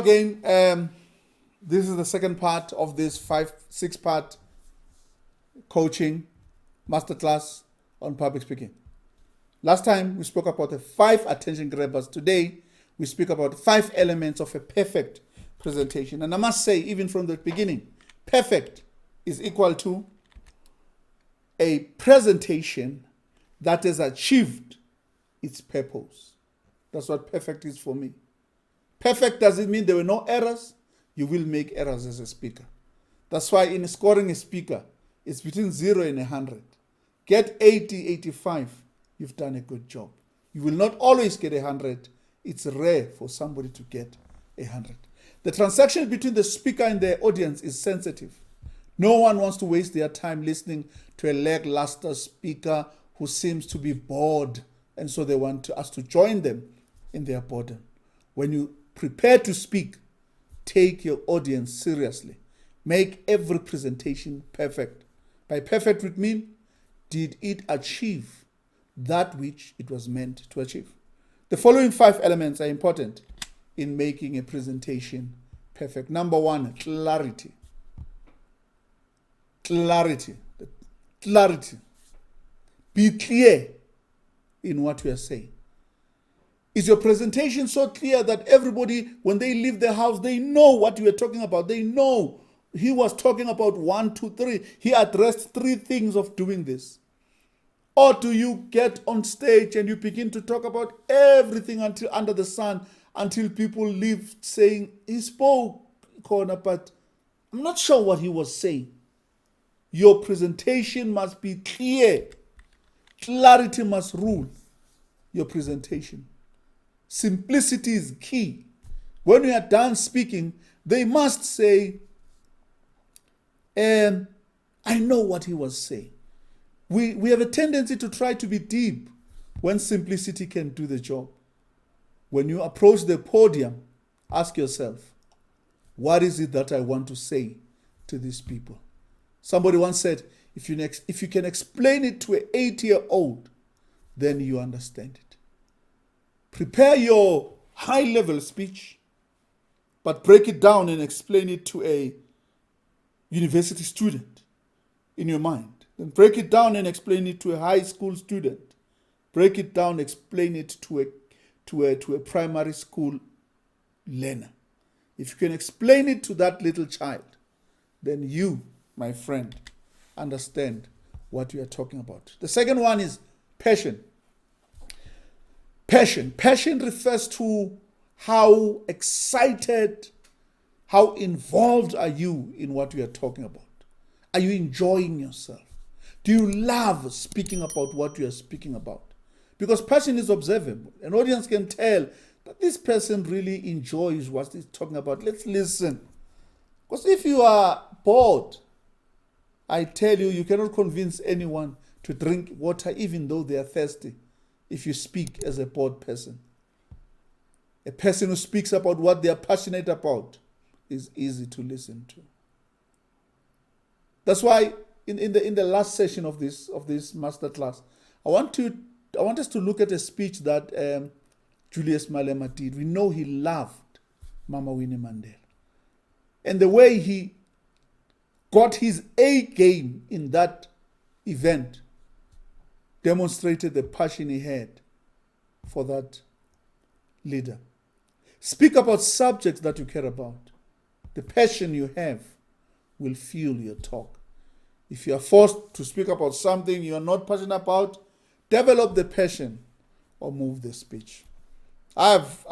again, this is the second part of this 6-part coaching masterclass on public speaking. Last time we spoke about the 5 attention grabbers. Today we speak about 5 elements of a perfect presentation. And I must say, even from the beginning, perfect is equal to a presentation that has achieved its purpose. That's what perfect is for me. Perfect doesn't mean there were no errors. You will make errors as a speaker. That's why in scoring a speaker, it's between 0 and 100. Get 80, 85, you've done a good job. You will not always get 100. It's rare for somebody to get 100. The transaction between the speaker and the audience is sensitive. No one wants to waste their time listening to a lackluster speaker who seems to be bored, and so they want us to join them in their boredom. When you prepare to speak, take your audience seriously. Make every presentation perfect. By perfect, we mean, did it achieve that which it was meant to achieve? The following 5 elements are important in making a presentation perfect. Number 1, clarity. Clarity. Clarity. Be clear in what we are saying. Is your presentation so clear that everybody, when they leave the house, they know what you are talking about? They know he was talking about 1, 2, 3. He addressed 3 things of doing this. Or do you get on stage and you begin to talk about everything until under the sun, until people leave saying, he spoke, corner, but I'm not sure what he was saying. Your presentation must be clear. Clarity must rule your presentation. Simplicity is key. When you are done speaking, they must say, I know what he was saying. We have a tendency to try to be deep when simplicity can do the job. When you approach the podium, ask yourself, what is it that I want to say to these people? Somebody once said, if you can explain it to an 8-year-old, then you understand it. Prepare your high-level speech, but break it down and explain it to a university student in your mind. Then break it down and explain it to a high school student. Break it down, explain it to a primary school learner. If you can explain it to that little child, then you, my friend, understand what we are talking about. The second one is passion. Passion. Passion refers to how excited, how involved are you in what we are talking about. Are you enjoying yourself? Do you love speaking about what you are speaking about? Because passion is observable. An audience can tell that this person really enjoys what he's talking about. Let's listen. Because if you are bored, I tell you, you cannot convince anyone to drink water even though they are thirsty if you speak as a bored person. A person who speaks about what they are passionate about is easy to listen to. That's why in the last session of this masterclass, I want us to look at a speech that Julius Malema did. We know he loved Mama Winnie Mandela. And the way he got his A game in that event demonstrated the passion he had for that leader. Speak about subjects that you care about. The passion you have will fuel your talk. If you are forced to speak about something you are not passionate about, develop the passion or move the speech. I've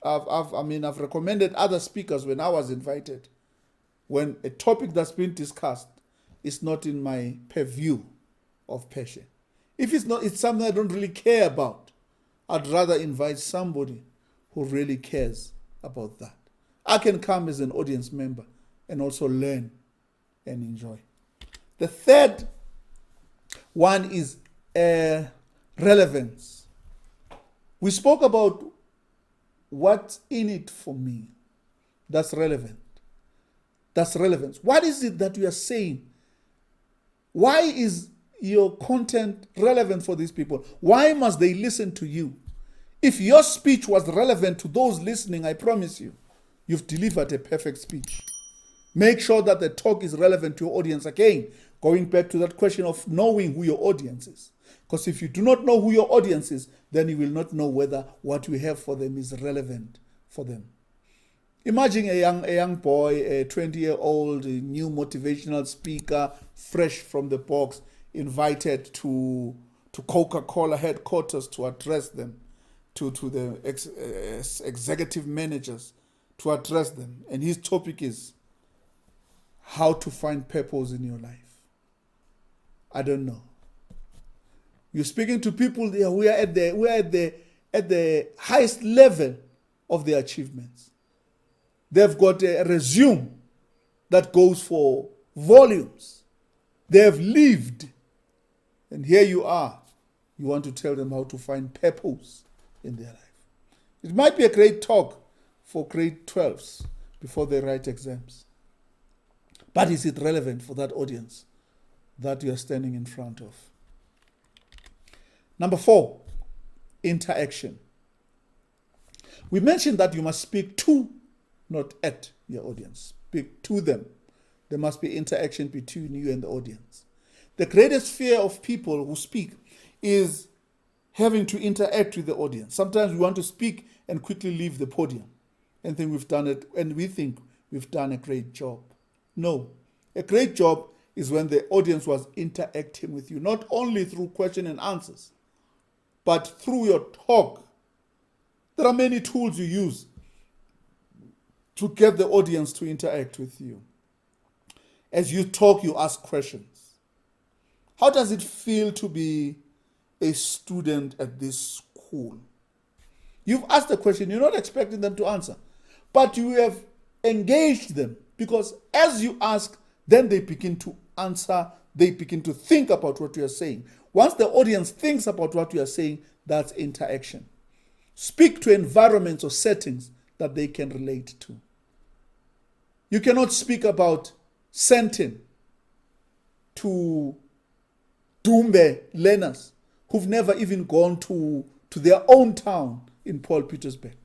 recommended other speakers when I was invited. When a topic that's been discussed is not in my purview of passion. If it's something I don't really care about, I'd rather invite somebody who really cares about that. I can come as an audience member and also learn and enjoy. The third one is relevance. We spoke about what's in it for me. That's relevant. That's relevance. What is it that we are saying? Why is your content relevant for these people? Why must they listen to you? If your speech was relevant to those listening, I promise you, you've delivered a perfect speech. Make sure that the talk is relevant to your audience. Again, going back to that question of knowing who your audience is. Because if you do not know who your audience is, then you will not know whether what you have for them is relevant for them. Imagine a young boy, a 20-year-old, new motivational speaker, fresh from the box, invited to Coca-Cola headquarters to address them, to the executive managers to address them. And his topic is how to find purpose in your life. I don't know. You're speaking to people who are at the highest level of their achievements. They've got a resume that goes for volumes. They have lived. And here you are. You want to tell them how to find purpose in their life. It might be a great talk for grade 12s before they write exams. But is it relevant for that audience that you are standing in front of? Number 4, interaction. We mentioned that you must speak to, not at your audience. Speak to them. There must be interaction between you and the audience. The greatest fear of people who speak is having to interact with the audience. Sometimes we want to speak and quickly leave the podium and think we've done it, and we think we've done a great job. No. A great job is when the audience was interacting with you, not only through question and answers, but through your talk. There are many tools you use to get the audience to interact with you. As you talk, you ask questions. How does it feel to be a student at this school? You've asked a question, you're not expecting them to answer, but you have engaged them, because as you ask, then they begin to answer, they begin to think about what you are saying. Once the audience thinks about what you are saying, that's interaction. Speak to environments or settings that they can relate to. You cannot speak about Sentin to Dumbe learners who've never even gone to their own town in Paul Petersburg.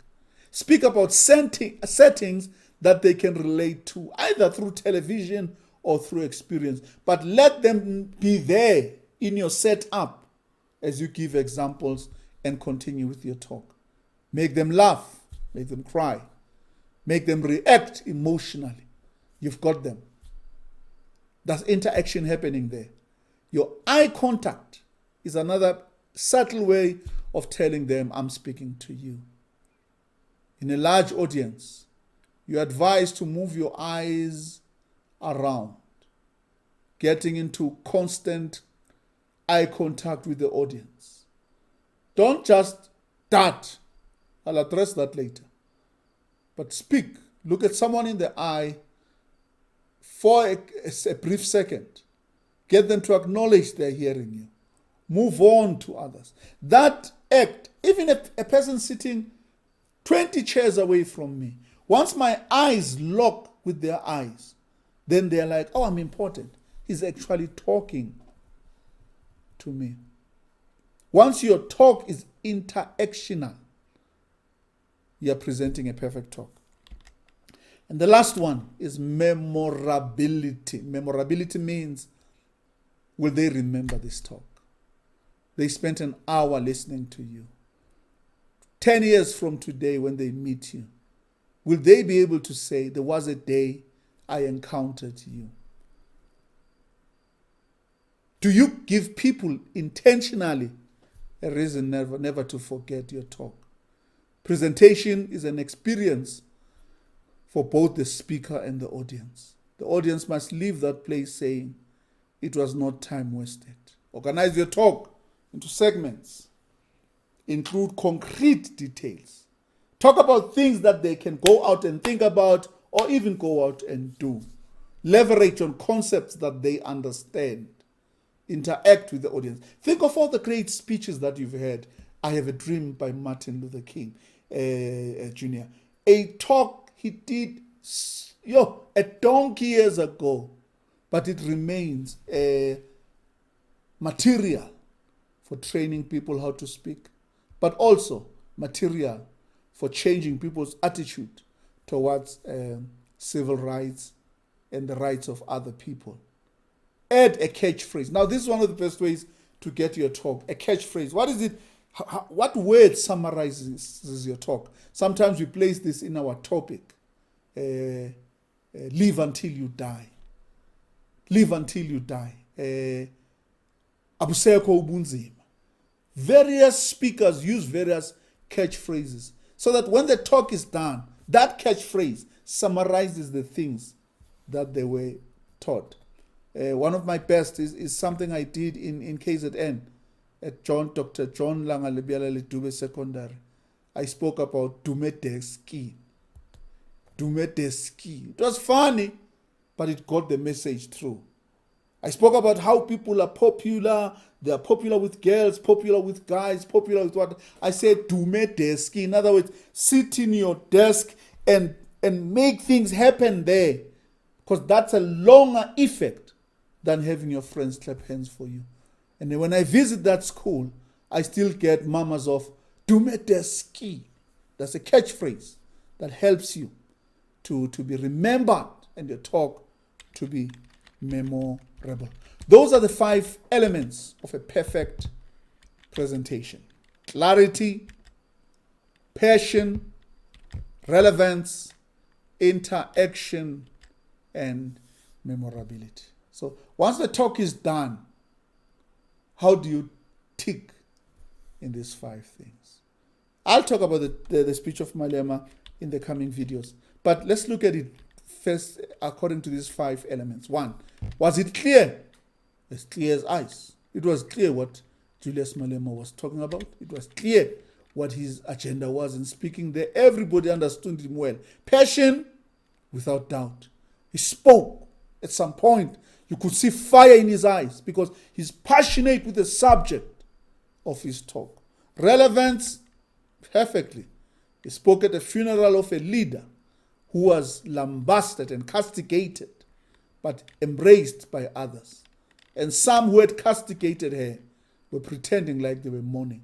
Speak about settings that they can relate to, either through television or through experience. But let them be there in your setup as you give examples and continue with your talk. Make them laugh, make them cry, make them react emotionally. You've got them. There's interaction happening there. Your eye contact is another subtle way of telling them, I'm speaking to you. In a large audience, you're advised to move your eyes around, getting into constant eye contact with the audience. Don't just dart. I'll address that later. But speak. Look at someone in the eye for a brief second. Get them to acknowledge they're hearing you. Move on to others. That act, even if a person sitting 20 chairs away from me, once my eyes lock with their eyes, then they're like, oh, I'm important. He's actually talking to me. Once your talk is interactional, you're presenting a perfect talk. And the last one is memorability. Memorability means, will they remember this talk? They spent an hour listening to you. 10 years from today, when they meet you, will they be able to say, there was a day I encountered you? Do you give people intentionally a reason never to forget your talk? Presentation is an experience for both the speaker and the audience. The audience must leave that place saying, it was not time wasted. Organize your talk into segments. Include concrete details. Talk about things that they can go out and think about, or even go out and do. Leverage on concepts that they understand. Interact with the audience. Think of all the great speeches that you've heard. I Have a Dream by Martin Luther King Jr. A talk he did a donkey years ago, but it remains a material for training people how to speak, but also material for changing people's attitude towards civil rights and the rights of other people. Add a catchphrase. Now, this is one of the best ways to get your talk. A catchphrase. What is it? What word summarizes your talk? Sometimes we place this in our topic. Live until you die. Live until you die. Abusekho ubunzima. Various speakers use various catchphrases so that when the talk is done, that catchphrase summarizes the things that they were taught. One of my best is something I did in KZN at Dr. John Langalebiala Dube Secondary. I spoke about Dumedeski. Dumedeski. It was funny, but it got the message through. I spoke about how people are popular. They are popular with girls, popular with guys, popular with what? I said Dumedeski. In other words, sit in your desk and make things happen there. Because that's a longer effect than having your friends clap hands for you. And then when I visit that school, I still get mamas of Dumedeski. That's a catchphrase that helps you to be remembered and your talk to be memorable. Those are the 5 elements of a perfect presentation: clarity, passion, relevance, interaction, and memorability. So once the talk is done, how do you tick in these 5 things? I'll talk about the speech of Malema in the coming videos, but let's look at it first according to these 5 elements. 1, was it clear? As clear as ice. It was clear what Julius Malema was talking about. It was clear what his agenda was in speaking there. Everybody understood him well. Passion, without doubt. He spoke. At some point, you could see fire in his eyes because he's passionate with the subject of his talk. Relevance, perfectly. He spoke at the funeral of a leader who was lambasted and castigated, but embraced by others. And some who had castigated her were pretending like they were mourning.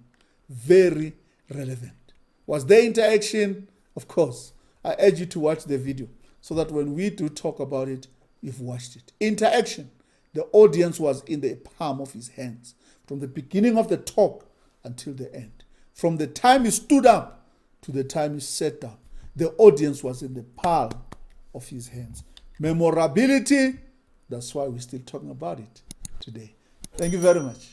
Very relevant. Was there interaction? Of course. I urge you to watch the video so that when we do talk about it, you've watched it. Interaction. The audience was in the palm of his hands from the beginning of the talk until the end. From the time he stood up to the time he sat down, the audience was in the palm of his hands. Memorability, that's why we're still talking about it today. Thank you very much.